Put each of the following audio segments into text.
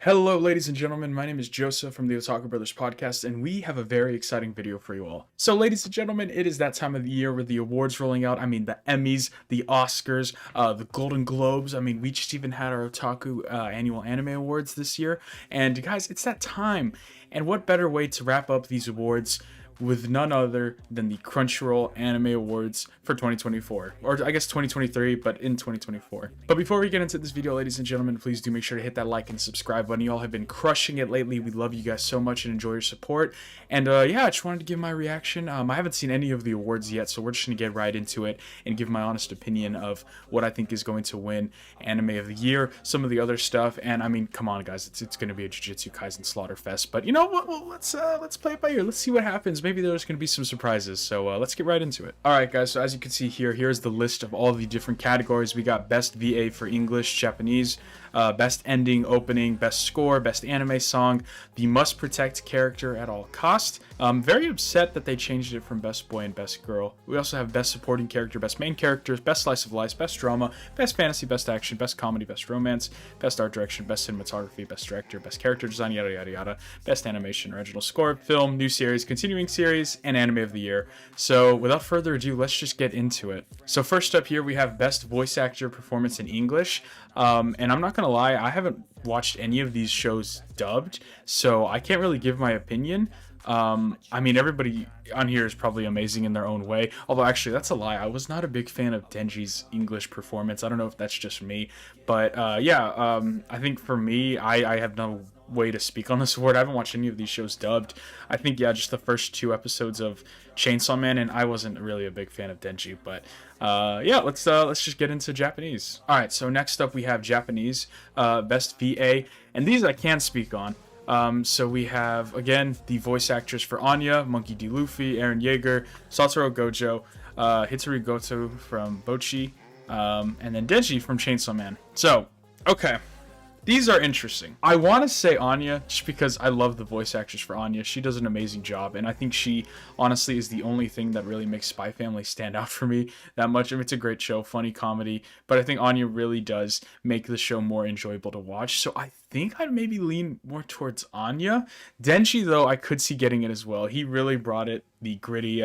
Hello, ladies and gentlemen. My name is Joseph from the Otaku Brothers podcast, and we have a very exciting video for you all. So, ladies and gentlemen, it is that time of the year with the awards rolling out. I mean, the Emmys, the Oscars, the Golden Globes. I mean, we just even had our Otaku annual anime awards this year. And, guys, it's that time. And what better way to wrap up these awards with none other than the Crunchyroll Anime Awards for 2024, or I guess 2023, but in 2024. But before we get into this video, ladies and gentlemen, please do make sure to hit that like and subscribe button. You all have been crushing it lately. We love you guys so much and enjoy your support. And yeah, I just wanted to give my reaction. I haven't seen any of the awards yet, so we're just gonna get right into it and give my honest opinion of what I think is going to win Anime of the Year, some of the other stuff. And I mean, come on, guys, it's gonna be a Jujutsu Kaisen Slaughterfest. But you know what? Well, let's play it by ear. Let's see what happens. Maybe there's going to be some surprises, so let's get right into it. Alright guys, so as you can see here's the list of all the different categories. We got Best VA for English, Japanese, Best Ending, Opening, Best Score, Best Anime Song, the Must Protect Character at All Cost. I'm very upset that they changed it from Best Boy and Best Girl. We also have Best Supporting Character, Best Main Characters, Best Slice of Life, Best Drama, Best Fantasy, Best Action, Best Comedy, Best Romance, Best Art Direction, Best Cinematography, Best Director, Best Character Design, yada yada yada, Best Animation, Original Score, Film, New Series, Continuing Series, and Anime of the Year. So without further ado, let's just get into it. So first up here we have Best Voice Actor Performance in English. And I'm not gonna lie, I haven't watched any of these shows dubbed, so I can't really give my opinion. I mean, everybody on here is probably amazing in their own way. Although, actually, that's a lie. I was not a big fan of Denji's English performance. I don't know if that's just me. But, yeah, I think for me, I have no way to speak on this award. I haven't watched any of these shows dubbed. I think, yeah, just the first 2 episodes of Chainsaw Man, and I wasn't really a big fan of Denji. But, yeah, let's just get into Japanese. All right, so next up we have Japanese, Best VA. And these I can speak on. So we have, again, the voice actors for Anya, Monkey D. Luffy, Eren Yeager, Satoru Gojo, Hitsuru Goto from Bocchi, and then Denji from Chainsaw Man. So, okay. These are interesting. I want to say Anya just because I love the voice actress for Anya. She does an amazing job, and I think she honestly is the only thing that really makes Spy Family stand out for me that much. I mean, it's a great show, funny comedy, but I think Anya really does make the show more enjoyable to watch. So I think I'd maybe lean more towards Anya. Denji, though, I could see getting it as well. He really brought it, the gritty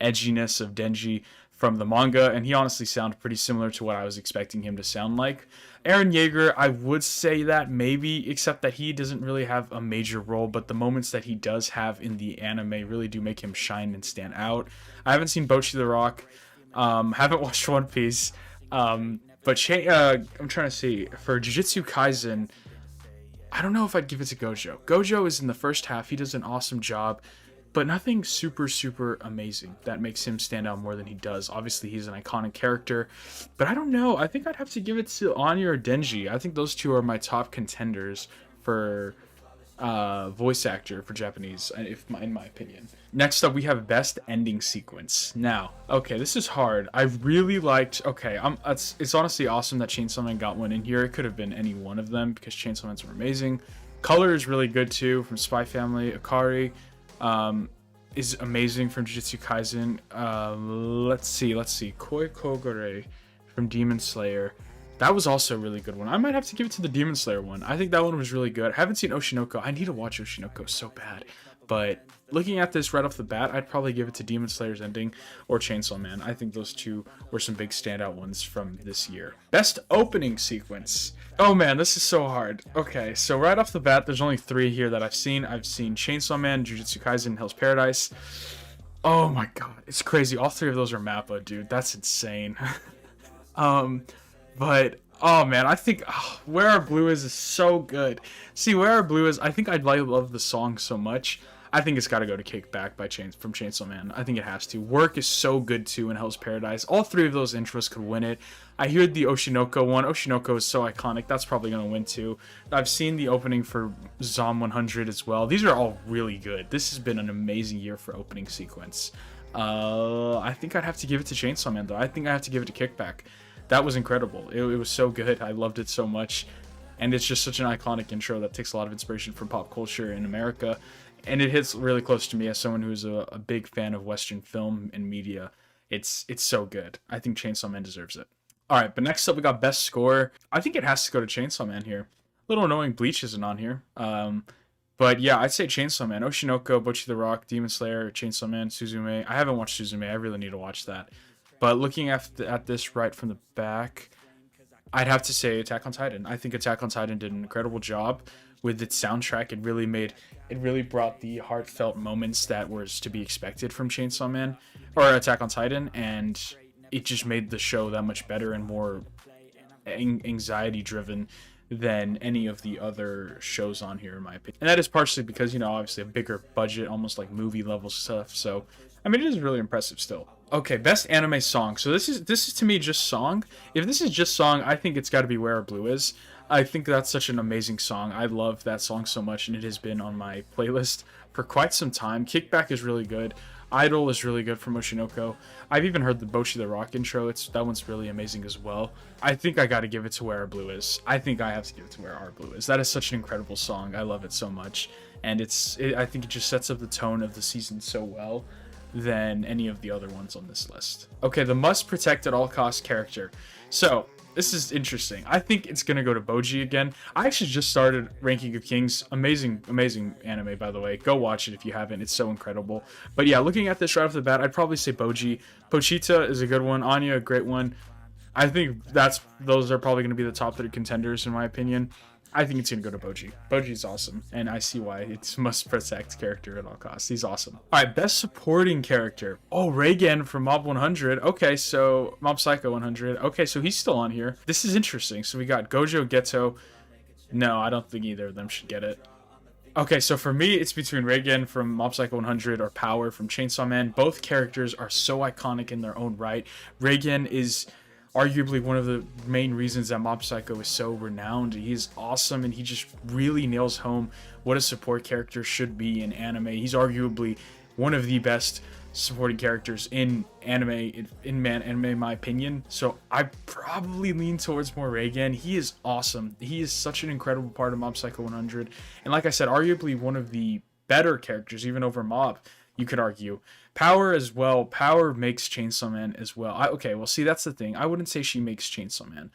edginess of Denji from the manga, and he honestly sounded pretty similar to what I was expecting him to sound like. Eren Yeager, I would say that maybe, except that he doesn't really have a major role, but the moments that he does have in the anime really do make him shine and stand out. I haven't seen Bocchi the Rock, haven't watched One Piece, but I'm trying to see, for Jujutsu Kaisen, I don't know if I'd give it to Gojo. Gojo is in the first half, he does an awesome job, but nothing super amazing that makes him stand out more than he does. Obviously, he's an iconic character, but I don't know. I think I'd have to give it to Anya or Denji. I think those two are my top contenders for voice actor for Japanese, in my opinion. Next up, we have Best Ending Sequence. Now, okay, this is hard. I really liked. Okay, it's honestly awesome that Chainsaw Man got one in here. It could have been any one of them because Chainsaw Man's were amazing. Color is really good too from Spy Family. Akari is amazing from Jujutsu Kaisen. Let's see. Koi Kogure from Demon Slayer. That was also a really good one. I might have to give it to the Demon Slayer one. I think that one was really good. I haven't seen Oshinoko. I need to watch Oshinoko so bad. But looking at this right off the bat, I'd probably give it to Demon Slayer's ending or Chainsaw Man. I think those two were some big standout ones from this year. Best opening sequence. Oh man, this is so hard. Okay, so right off the bat, there's only 3 here that I've seen. I've seen Chainsaw Man, Jujutsu Kaisen, Hell's Paradise. Oh my god, it's crazy. All 3 of those are Mappa, dude. That's insane. But oh man, I think Where Our Blue is so good. See, Where Our Blue is, I think I'd love the song so much. I think it's got to go to Kickback from Chainsaw Man. I think it has to. Work is so good too in Hell's Paradise. All 3 of those intros could win it. I hear the Oshinoko one. Oshinoko is so iconic. That's probably going to win too. I've seen the opening for Zom 100 as well. These are all really good. This has been an amazing year for opening sequence. I think I'd have to give it to Chainsaw Man though. I think I have to give it to Kickback. That was incredible. It was so good. I loved it so much. And it's just such an iconic intro that takes a lot of inspiration from pop culture in America. And it hits really close to me as someone who's a big fan of Western film and media. It's so good. I think Chainsaw Man deserves it. All right, but next up we got Best Score. I think it has to go to Chainsaw Man here. little annoying Bleach isn't on here. But yeah, I'd say Chainsaw Man, Oshinoko, Bocchi the Rock, Demon Slayer, Chainsaw Man, Suzume. I haven't watched Suzume. I really need to watch that. But looking at this right from the back, I'd have to say Attack on Titan. I think Attack on Titan did an incredible job with its soundtrack. It really brought the heartfelt moments that was to be expected from Chainsaw Man or Attack on Titan, and it just made the show that much better and more anxiety driven than any of the other shows on here, in my opinion. And that is partially because, obviously a bigger budget, almost like movie level stuff. So I mean, it is really impressive still. Okay, best anime song. So this is to me just song. If this is just song, I think it's got to be Where Our Blue Is. I think that's such an amazing song. I love that song so much, and it has been on my playlist for quite some time. Kickback is really good. Idol is really good from Oshinoko. I've even heard the Bocchi the Rock intro. That one's really amazing as well. I think I got to give it to Where Our Blue Is. I think I have to give it to Where Our Blue Is. That is such an incredible song. I love it so much, and I think it just sets up the tone of the season so well than any of the other ones on this list. Okay, the must protect at all costs character. So this is interesting. I think it's gonna go to Boji again. I actually just started Ranking of Kings. Amazing anime, by the way. Go watch it if you haven't. It's so incredible. But yeah, looking at this right off the bat, I'd probably say Boji. Pochita is a good one. Anya, a great one. I think those are probably gonna be the top 3 contenders in my opinion. I think it's going to go to Boji. Boji's awesome, and I see why. It's must protect character at all costs. He's awesome. All right, best supporting character. Oh, Reigen from Mob 100. Okay, so Mob Psycho 100. Okay, so he's still on here. This is interesting. So we got Gojo, Geto. No, I don't think either of them should get it. Okay, so for me, it's between Reigen from Mob Psycho 100 or Power from Chainsaw Man. Both characters are so iconic in their own right. Reigen is arguably one of the main reasons that Mob Psycho is so renowned. He's awesome, and he just really nails home what a support character should be in anime. He's arguably one of the best supporting characters in anime, in my opinion. So I probably lean towards more Reigen. He is awesome. He is such an incredible part of Mob Psycho 100, and like I said, arguably one of the better characters, even over Mob, you could argue. Power as well. Power makes Chainsaw Man as well. Okay, well, see, that's the thing. I wouldn't say she makes Chainsaw Man,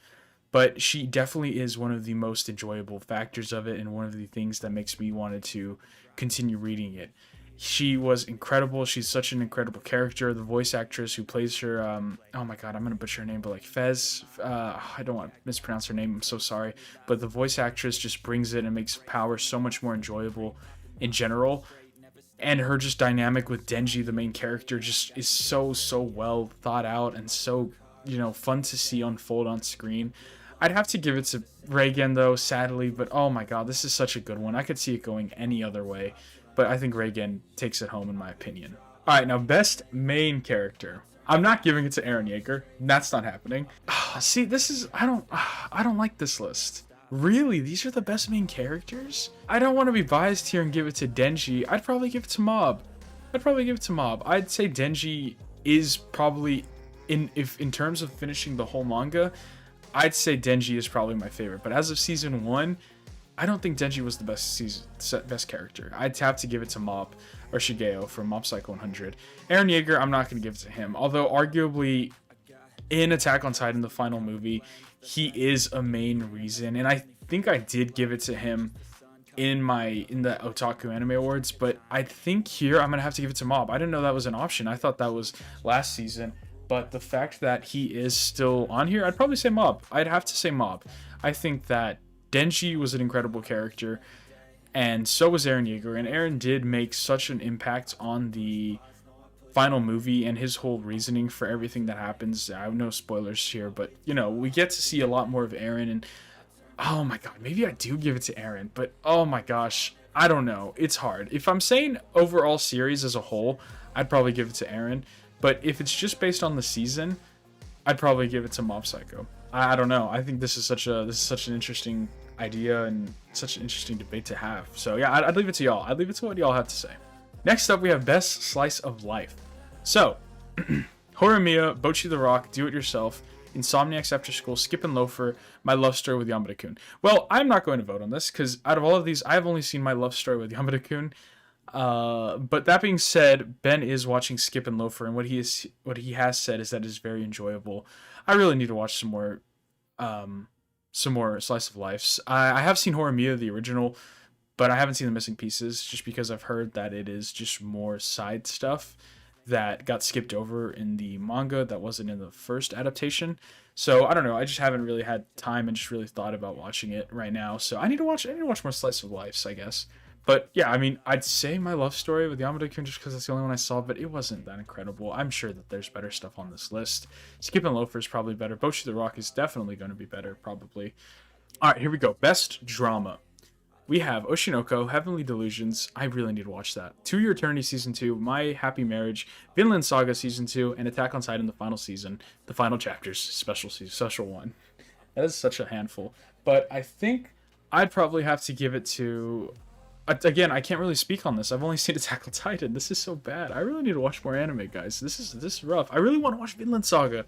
but she definitely is one of the most enjoyable factors of it, and one of the things that makes me wanted to continue reading it. She was incredible. She's such an incredible character. The voice actress who plays her, oh my god, I'm gonna butcher her name, but like Fez. I don't want to mispronounce her name. I'm so sorry, but the voice actress just brings it and makes Power so much more enjoyable in general. And her just dynamic with Denji, the main character, just is so well thought out and so, fun to see unfold on screen. I'd have to give it to Reigen though, sadly, but oh my god, this is such a good one. I could see it going any other way, but I think Reigen takes it home in my opinion. All right, now best main character. I'm not giving it to Eren Yeager. That's not happening. See, I don't like this list. Really? These are the best main characters? I don't want to be biased here and give it to Denji. I'd probably give it to Mob. I'd say Denji is probably, in terms of finishing the whole manga, I'd say Denji is probably my favorite. But as of season 1, I don't think Denji was the best character. I'd have to give it to Mob or Shigeo from Mob Psycho 100. Eren Yeager, I'm not going to give it to him. Although arguably in Attack on Titan, the final movie, he is a main reason, and I think I did give it to him in the Otaku Anime Awards, but I think here I'm gonna have to give it to Mob. I didn't know that was an option. I thought that was last season, but the fact that he is still on here, I'd probably say Mob. I'd have to say Mob. I think that Denji was an incredible character, and so was Eren Yeager, and Eren did make such an impact on the final movie and his whole reasoning for everything that happens. I have no spoilers here, but we get to see a lot more of Eren, and oh my god, maybe I do give it to Eren, but oh my gosh, I don't know. It's hard. If I'm saying overall series as a whole, I'd probably give it to Eren, but if it's just based on the season, I'd probably give it to Mob Psycho. I don't know. I think this is such an interesting idea and such an interesting debate to have. So yeah, I'd leave it to y'all. I'd leave it to what y'all have to say. Next up, we have Best Slice of Life. So, Horimiya, Bocchi the Rock, Do It Yourself, Insomniacs After School, Skip and Loafer, My Love Story with Yamada-kun. Well, I'm not going to vote on this, because out of all of these, I've only seen My Love Story with Yamada-kun. But that being said, Ben is watching Skip and Loafer, and what he has said is that it's very enjoyable. I really need to watch some more some more slice of lives. I have seen Horimiya, the original, but I haven't seen the missing pieces just because I've heard that it is just more side stuff that got skipped over in the manga that wasn't in the first adaptation. So I don't know. I just haven't really had time and just really thought about watching it right now. So I need to watch. I need to watch more slice of lives, I guess. But yeah, I mean, I'd say my love story with Yamada-kun just because that's the only one I saw, but it wasn't that incredible. I'm sure that there's better stuff on this list. Skip and Loafer is probably better. Boshi the Rock is definitely going to be better, probably. All right, here we go. Best drama. We have Oshinoko, Heavenly Delusions. I really need to watch that. To Your Eternity Season 2, My Happy Marriage, Vinland Saga Season 2, and Attack on Titan, the final season, the final chapters, special one. That is such a handful. But I think I'd probably have to give it to... Again, I can't really speak on this. I've only seen Attack on Titan. This is so bad. I really need to watch more anime, guys. This is rough. I really want to watch Vinland Saga.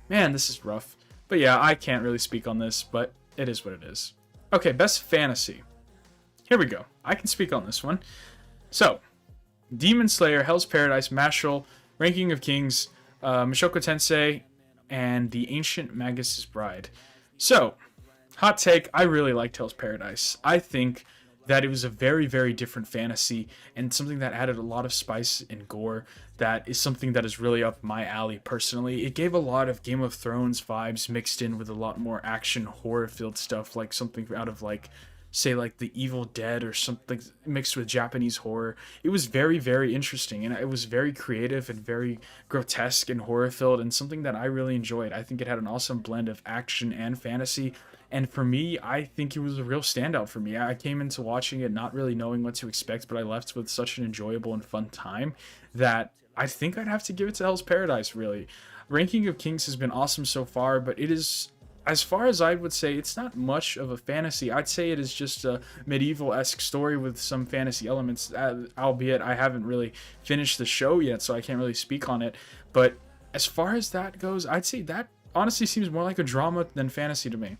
Man, this is rough. But yeah, I can't really speak on this, but it is what it is. Okay, Best Fantasy. Here we go. I can speak on this one. So, Demon Slayer, Hell's Paradise, Mashle, Ranking of Kings, Mushoku Tensei, and The Ancient Magus' Bride. So, hot take, I really liked Hell's Paradise. I think that it was a very, very different fantasy and something that added a lot of spice and gore that is something that is really up my alley personally. It gave a lot of Game of Thrones vibes mixed in with a lot more action, horror-filled stuff, like something out of like, say like The Evil Dead or something mixed with Japanese horror. It was very, very interesting, and it was very creative and very grotesque and horror filled, and something that I really enjoyed. I think it had an awesome blend of action and fantasy, and for me, I think it was a real standout for me. I came into watching it not really knowing what to expect, but I left with such an enjoyable and fun time that I think I'd have to give it to Hell's Paradise, really. Ranking of Kings has been awesome so far, but it is, as far as I would say, it's not much of a fantasy. I'd say it is just a medieval-esque story with some fantasy elements, albeit I haven't really finished the show yet, so I can't really speak on it. But as far as that goes, I'd say that honestly seems more like a drama than fantasy to me.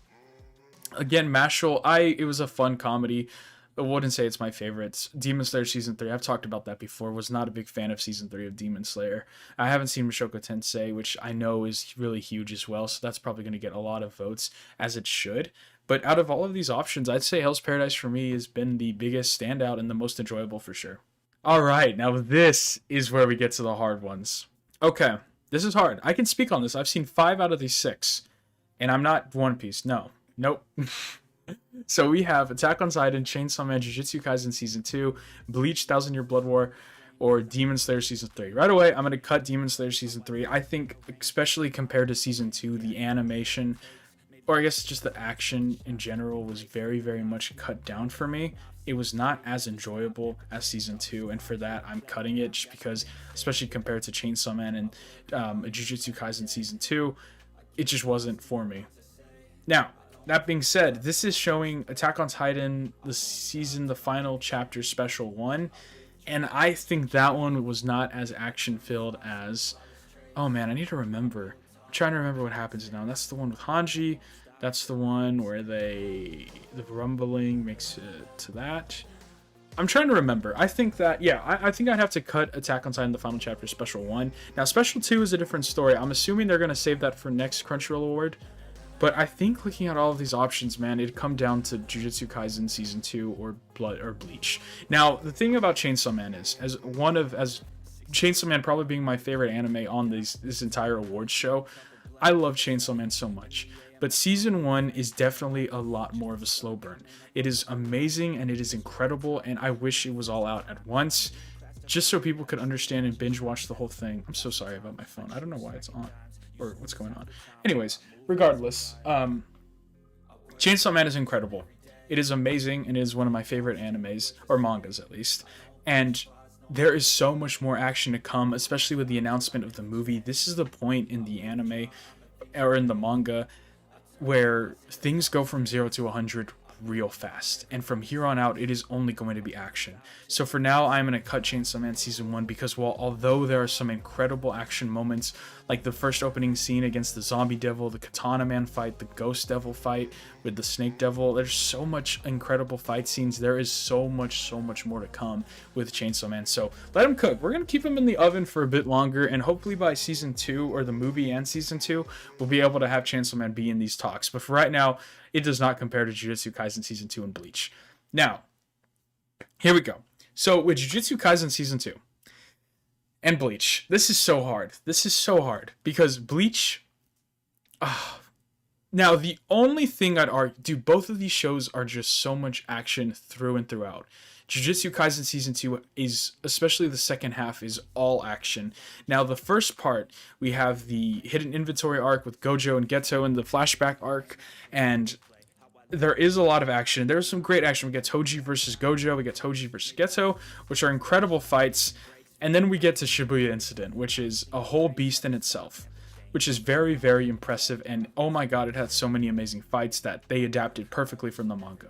Again, Mashle, it was a fun comedy. I wouldn't say it's my favorite. Demon Slayer Season 3, I've talked about that before, was not a big fan of Season 3 of Demon Slayer. I haven't seen Mushoku Tensei, which I know is really huge as well, so that's probably going to get a lot of votes, as it should. But out of all of these options, I'd say Hell's Paradise for me has been the biggest standout and the most enjoyable for sure. Alright, now this is where we get to the hard ones. Okay, this is hard. I can speak on this. I've seen 5 out of these 6, and I'm not One Piece. No. Nope. So we have Attack on Titan, Chainsaw Man, Jujutsu Kaisen Season 2, Bleach, Thousand Year Blood War, or Demon Slayer Season 3. Right away, I'm going to cut Demon Slayer Season 3. I think, especially compared to Season 2, the animation, or I guess just the action in general, was very, very much cut down for me. It was not as enjoyable as Season 2, and for that, I'm cutting it just because, especially compared to Chainsaw Man and Jujutsu Kaisen Season 2, it just wasn't for me. Now, that being said, this is showing Attack on Titan, the final chapter, Special 1, and I think that one was not as action-filled as... Oh man, I need to remember. I'm trying to remember what happens now. That's the one with Hanji. That's the one where the rumbling makes it to that. I'm trying to remember. I think that, yeah, I think I'd have to cut Attack on Titan, the final chapter, Special 1. Now, Special 2 is a different story. I'm assuming they're going to save that for next Crunchyroll Award. But I think looking at all of these options, man, it'd come down to Jujutsu Kaisen Season 2 or Bleach. Now, the thing about Chainsaw Man is, as Chainsaw Man probably being my favorite anime on this entire awards show, I love Chainsaw Man so much. But Season 1 is definitely a lot more of a slow burn. It is amazing and it is incredible, and I wish it was all out at once, just so people could understand and binge watch the whole thing. I'm so sorry about my phone. I don't know why it's on, or what's going on. Anyways, regardless, Chainsaw Man is incredible. It is amazing, and it is one of my favorite animes, or mangas at least. And there is so much more action to come, especially with the announcement of the movie. This is the point in the anime, or in the manga, where things go from 0 to 100 real fast, and from here on out it is only going to be action. So for now, I'm going to cut Chainsaw Man Season 1 because although there are some incredible action moments, like the first opening scene against the zombie devil, the katana man fight, the ghost devil fight with the snake devil, there's so much incredible fight scenes. There is so much more to come with Chainsaw Man. So let him cook. We're going to keep him in the oven for a bit longer, and hopefully by Season 2, or the movie and Season 2, we'll be able to have Chainsaw Man be in these talks. But for right now, it does not compare to Jujutsu Kaisen Season 2 and Bleach. Now, here we go. So with Jujutsu Kaisen Season 2 and Bleach, this is so hard. This is so hard because Bleach... Now, the only thing I'd argue... Dude, both of these shows are just so much action through and throughout. Jujutsu Kaisen Season 2 is, especially the second half, is all action. Now, the first part, we have the hidden inventory arc with Gojo and Geto and the flashback arc, and there is a lot of action. There's some great action. We get Toji versus Gojo, we get Toji versus Geto, which are incredible fights, and then we get to Shibuya Incident, which is a whole beast in itself, which is very, very impressive, and oh my god, it had so many amazing fights that they adapted perfectly from the manga.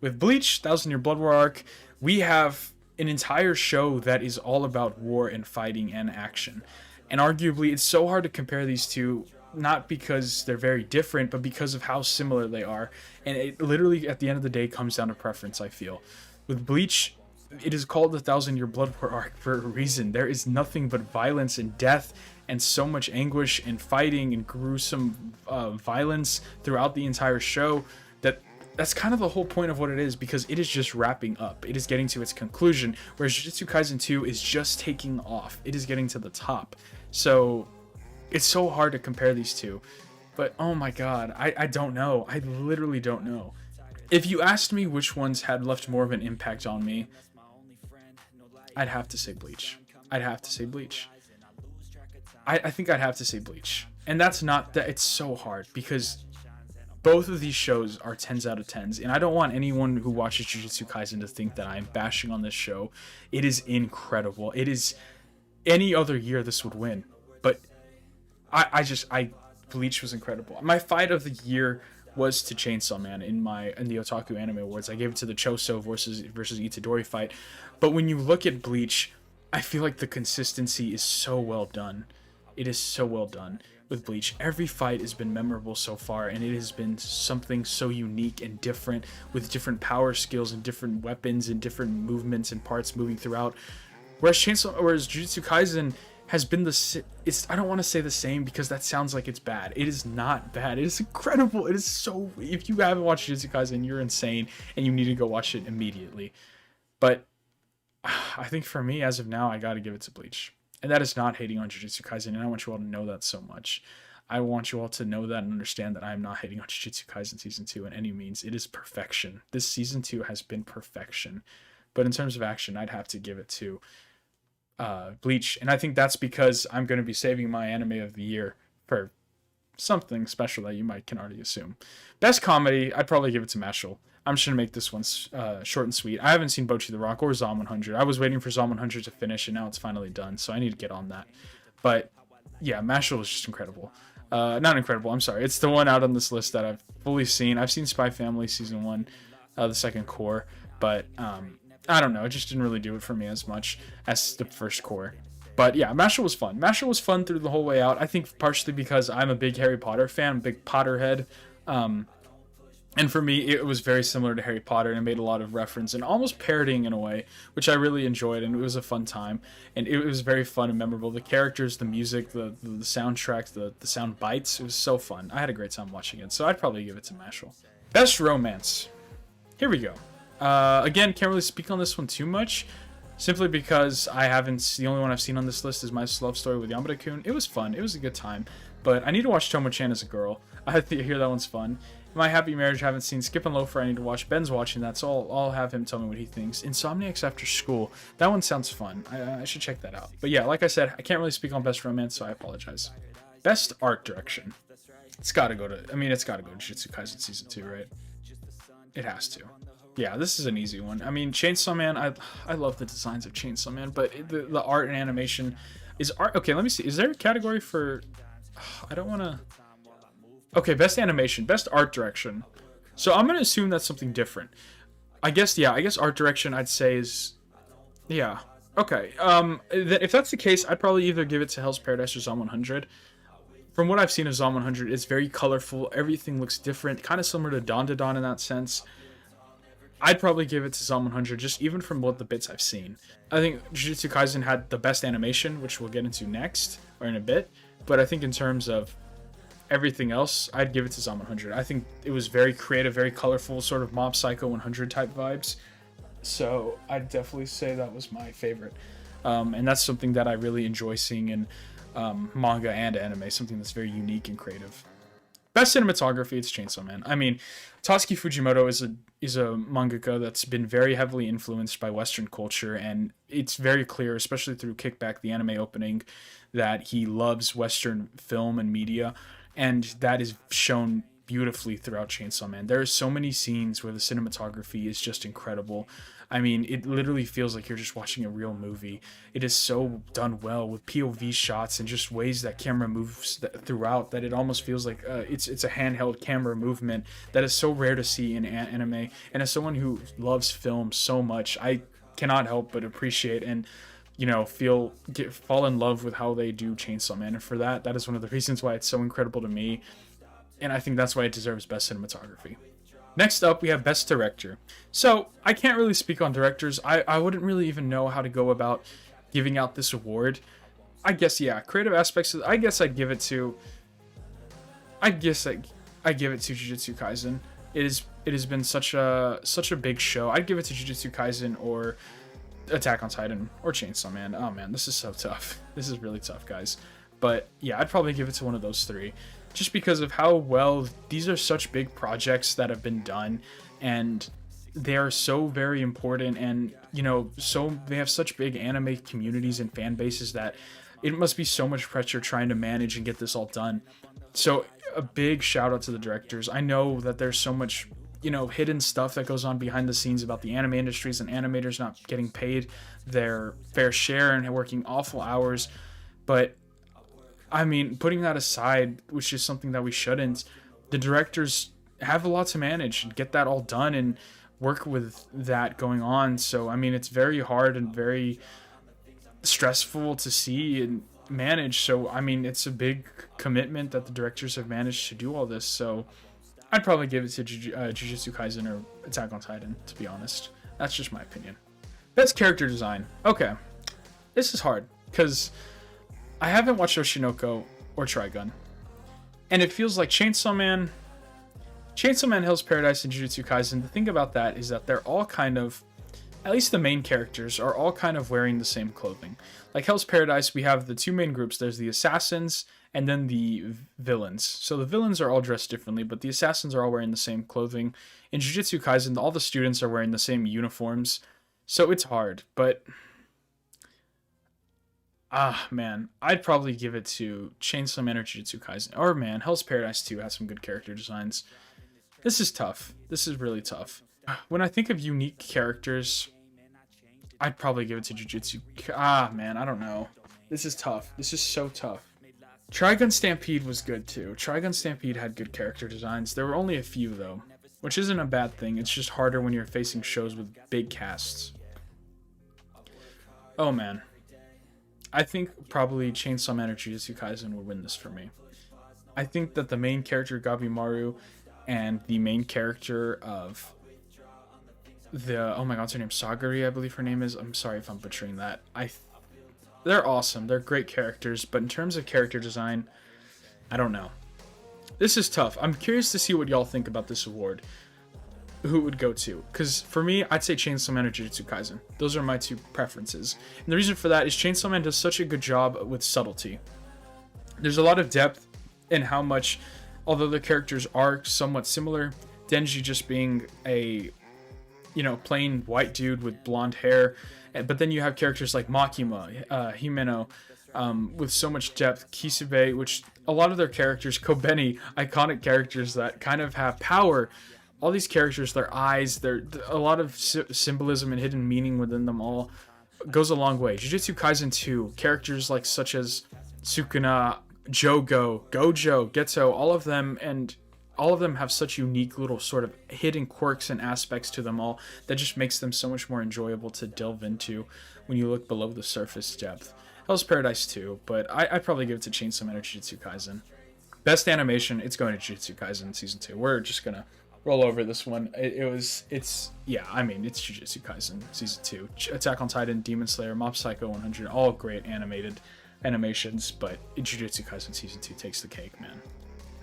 With Bleach, Thousand Year Blood War arc, we have an entire show that is all about war and fighting and action. And arguably, it's so hard to compare these two, not because they're very different, but because of how similar they are. And it literally, at the end of the day, comes down to preference, I feel. With Bleach, it is called the Thousand Year Blood War arc for a reason. There is nothing but violence and death and so much anguish and fighting and gruesome violence throughout the entire show that's kind of the whole point of what it is, because it is just wrapping up. It is getting to its conclusion, whereas Jujutsu Kaisen 2 is just taking off. It is getting to the top. So it's so hard to compare these two. But oh my god, I don't know. I literally don't know. If you asked me which ones had left more of an impact on me, I'd have to say Bleach. I'd have to say Bleach. I think I'd have to say Bleach. And that's not that it's so hard, because both of these shows are 10s out of 10s, and I don't want anyone who watches Jujutsu Kaisen to think that I'm bashing on this show. It is incredible. It is... Any other year this would win, but Bleach was incredible. My fight of the year was to Chainsaw Man in the Otaku Anime Awards. I gave it to the Choso versus Itadori fight, but when you look at Bleach, I feel like the consistency is so well done. It is so well done. With Bleach, every fight has been memorable so far, and it has been something so unique and different, with different power skills and different weapons and different movements and parts moving throughout. Whereas Jujutsu Kaisen has been I don't want to say the same, because that sounds like it's bad. It is not bad. It is incredible. It is so... If you haven't watched Jujutsu Kaisen, you're insane, and you need to go watch it immediately. But I think for me, as of now, I gotta give it to Bleach. And that is not hating on Jujutsu Kaisen, and I want you all to know that so much. I want you all to know that and understand that I am not hating on Jujutsu Kaisen Season 2 in any means. It is perfection. This Season 2 has been perfection. But in terms of action, I'd have to give it to Bleach. And I think that's because I'm going to be saving my anime of the year for something special that you can already assume. Best comedy, I'd probably give it to Mashal. I'm just going to make this one short and sweet. I haven't seen Bocchi the Rock or Zom 100. I was waiting for Zom 100 to finish, and now it's finally done, so I need to get on that. But yeah, Mashal was just incredible. Not incredible, I'm sorry. It's the one out on this list that I've fully seen. I've seen Spy Family Season 1, the second core, but I don't know. It just didn't really do it for me as much as the first core. But yeah, Mashal was fun. Mashal was fun through the whole way out. I think partially because I'm a big Harry Potter fan, big Potterhead. And for me, it was very similar to Harry Potter, and it made a lot of reference and almost parodying in a way, which I really enjoyed, and it was a fun time. And it was very fun and memorable. The characters, the music, the soundtrack, the sound bites, it was so fun. I had a great time watching it, so I'd probably give it to Mashal. Best romance. Here we go. Again, can't really speak on this one too much, simply because the only one I've seen on this list is My Love Story with Yamada-kun. It was fun. It was a good time. But I need to watch Tomo-chan as a girl. I hear that one's fun. My Happy Marriage, I haven't seen. Skip and Loafer, I need to watch. Ben's watching that, so I'll have him tell me what he thinks. Insomniacs After School, that one sounds fun. I should check that out. But yeah, like I said, I can't really speak on Best Romance, so I apologize. Best Art Direction. It's gotta go to Jujutsu Kaisen Season 2, right? It has to. Yeah, this is an easy one. I mean, Chainsaw Man, I love the designs of Chainsaw Man, but the art and animation is art. Okay, let me see. Is there a category for... I don't want to... Okay, best animation, best art direction. So I'm going to assume that's something different. I guess art direction I'd say is... Yeah. Okay. If that's the case, I'd probably either give it to Hell's Paradise or Zom 100. From what I've seen of Zom 100, it's very colorful. Everything looks different. Kind of similar to Don in that sense. I'd probably give it to Zom 100, just even from what the bits I've seen. I think Jujutsu Kaisen had the best animation, which we'll get into next, or in a bit. But I think in terms of everything else, I'd give it to Zom 100. I think it was very creative, very colorful, sort of Mob Psycho 100 type vibes. So I'd definitely say that was my favorite. And that's something that I really enjoy seeing in manga and anime, something that's very unique and creative. Best cinematography, it's Chainsaw Man. I mean, Tatsuki Fujimoto is a mangaka that's been very heavily influenced by Western culture, and it's very clear, especially through Kickback, the anime opening, that he loves Western film and media, and that is shown beautifully throughout Chainsaw Man. There are so many scenes where the cinematography is just incredible. I mean, it literally feels like you're just watching a real movie. It is so done well with POV shots and just ways that camera moves throughout that it almost feels like it's a handheld camera movement that is so rare to see in anime. And as someone who loves film so much, I cannot help but appreciate and fall in love with how they do Chainsaw Man. And for that is one of the reasons why it's so incredible to me. And I think that's why it deserves best cinematography. Next up, we have Best Director. So, I can't really speak on directors. I wouldn't really even know how to go about giving out this award. I guess, yeah, creative aspects, I guess I'd give it to... I give it to Jujutsu Kaisen. It has been such a big show. I'd give it to Jujutsu Kaisen or Attack on Titan or Chainsaw Man. Oh man, this is so tough. This is really tough, guys. But yeah, I'd probably give it to one of those three. Just because of how well these are such big projects that have been done, and they are so very important, and so they have such big anime communities and fan bases that it must be so much pressure trying to manage and get this all done. So a big shout out to the directors. I know that there's so much hidden stuff that goes on behind the scenes about the anime industries and animators not getting paid their fair share and working awful hours, but I mean, putting that aside, which is something that we shouldn't, the directors have a lot to manage and get that all done and work with that going on. So, I mean, it's very hard and very stressful to see and manage. So, I mean, it's a big commitment that the directors have managed to do all this. So, I'd probably give it to Jujutsu Kaisen or Attack on Titan, to be honest. That's just my opinion. Best character design. Okay. This is hard because I haven't watched Oshinoko or Trigun, and it feels like Chainsaw Man, Hell's Paradise, and Jujutsu Kaisen. The thing about that is that they're all kind of, at least the main characters, are all kind of wearing the same clothing. Like Hell's Paradise, we have the two main groups. There's the assassins and then the villains. So the villains are all dressed differently, but the assassins are all wearing the same clothing. In Jujutsu Kaisen, all the students are wearing the same uniforms. So it's hard, but... man, I'd probably give it to Chainsaw Man or Jujutsu Kaisen. Or man, Hell's Paradise 2 has some good character designs. This is tough. This is really tough. When I think of unique characters, I'd probably give it to Jujutsu. Man, I don't know. This is tough. This is so tough. Trigun Stampede was good too. Trigun Stampede had good character designs. There were only a few though, which isn't a bad thing. It's just harder when you're facing shows with big casts. Oh man. I think probably Chainsaw Man or Jujutsu Kaisen would win this for me. I think that the main character, Gabimaru, and the main character of oh my god, what's her name? Sagari, I believe her name is. I'm sorry if I'm butchering that. They're awesome. They're great characters, but in terms of character design, I don't know. This is tough. I'm curious to see what y'all think about this award. Who it would go to, because for me, I'd say Chainsaw Man or Jujutsu Kaisen. Those are my two preferences, and the reason for that is Chainsaw Man does such a good job with subtlety. There's a lot of depth in how much, although the characters are somewhat similar, Denji just being a plain white dude with blonde hair, but then you have characters like Makima, Himeno, with so much depth, Kisube, which a lot of their characters, Kobeni, iconic characters that kind of have power. All these characters, their eyes, a lot of symbolism and hidden meaning within them all goes a long way. Jujutsu Kaisen 2, characters like such as Sukuna, Jogo, Gojo, Geto, all of them have such unique little sort of hidden quirks and aspects to them all that just makes them so much more enjoyable to delve into when you look below the surface depth. Hell's Paradise 2, but I'd probably give it to Chainsaw Man or Jujutsu Kaisen. Best animation, it's going to Jujutsu Kaisen Season 2. We're just gonna roll over this one. It's Jujutsu Kaisen Season 2. Attack on Titan, Demon Slayer, Mob Psycho 100, all great animated animations, but Jujutsu Kaisen Season 2 takes the cake, man.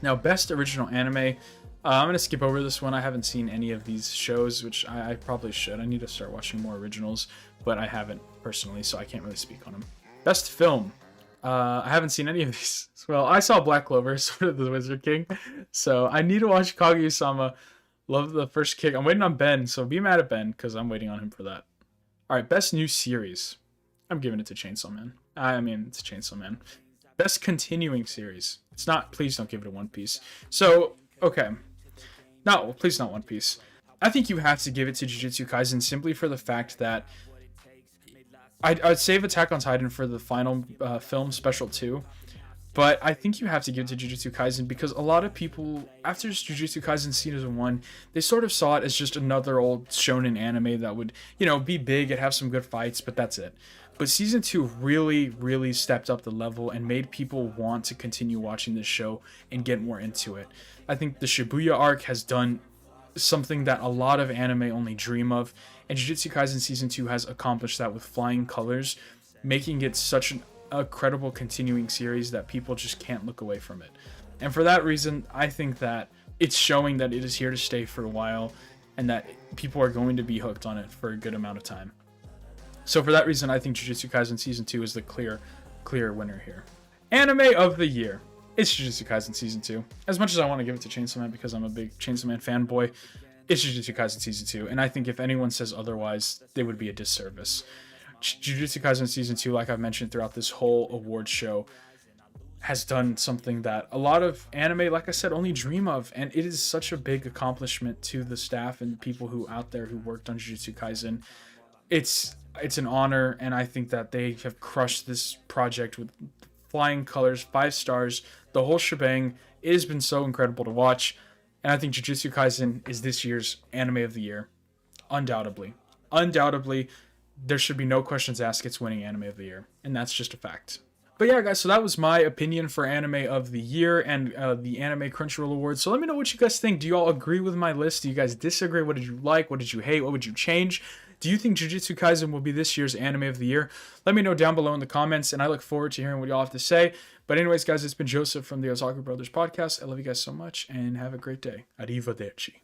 Now, best original anime. I'm gonna skip over this one. I haven't seen any of these shows, which I probably should. I need to start watching more originals, but I haven't personally, so I can't really speak on them. Best film. I haven't seen any of these. Well, I saw Black Clover, sort of the Wizard King, so I need to watch Kaguya-sama. Love the first kick. I'm waiting on Ben, so be mad at Ben because I'm waiting on him for that. All right, best new series. I'm giving it to Chainsaw Man. I mean, it's Chainsaw Man. Best continuing series. It's not. Please don't give it a One Piece. So, okay. No, please not One Piece. I think you have to give it to Jujutsu Kaisen simply for the fact that I'd save Attack on Titan for the final film special 2. But I think you have to give it to Jujutsu Kaisen because a lot of people, after Jujutsu Kaisen Season 1, they sort of saw it as just another old shonen anime that would, you know, be big and have some good fights, but that's it. But Season 2 really, really stepped up the level and made people want to continue watching this show and get more into it. I think the Shibuya arc has done something that a lot of anime only dream of, and Jujutsu Kaisen Season 2 has accomplished that with flying colors, making it such a credible continuing series that people just can't look away from it. And for that reason, I think that it's showing that it is here to stay for a while and that people are going to be hooked on it for a good amount of time. So for that reason, I think Jujutsu Kaisen Season 2 is the clear winner here. Anime of the year. It's Jujutsu Kaisen Season 2. As much as I want to give it to Chainsaw Man because I'm a big Chainsaw Man fanboy, it's Jujutsu Kaisen Season 2. And I think if anyone says otherwise, they would be a disservice. Jujutsu Kaisen Season 2, like I've mentioned throughout this whole award show, has done something that a lot of anime, like I said, only dream of. And it is such a big accomplishment to the staff and people who out there who worked on Jujutsu Kaisen. It's an honor, and I think that they have crushed this project with flying colors, 5 stars, the whole shebang. It has been so incredible to watch, and I think Jujutsu Kaisen is this year's anime of the year. Undoubtedly. There should be no questions asked. It's winning anime of the year, and that's just a fact. But yeah, guys, so that was my opinion for anime of the year and the Anime Crunchyroll Awards. So let me know what you guys think. Do you all agree with my list? Do you guys disagree? What did you like? What did you hate? What would you change? Do you think Jujutsu Kaisen will be this year's anime of the year? Let me know down below in the comments, and I look forward to hearing what y'all have to say. But anyways, guys, it's been Joseph from the Otaku Brothers Podcast. I love you guys so much, and have a great day. Arrivederci.